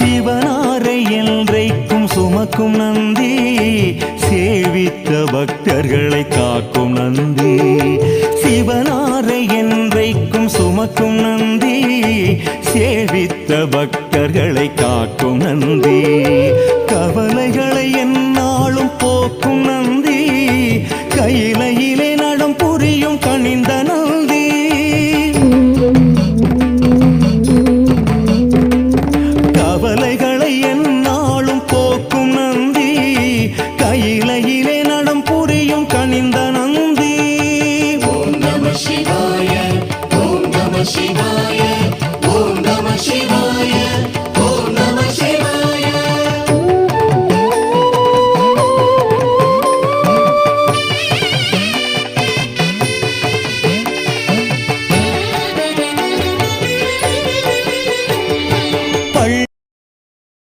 சிவனாரை என்றைக்கும் சுமக்கும் நந்தி, சேவித்த பக்தர்களை காக்கும் நந்தி. சிவனாரை என்றைக்கும் சுமக்கும் நந்தி, சேவித்த பக்தர்களை காக்கும் நந்தி. கவலைகளை எந்நாளும் போக்கும் நந்தி, கையிலையிலே நடம் புரியும் கனிந்த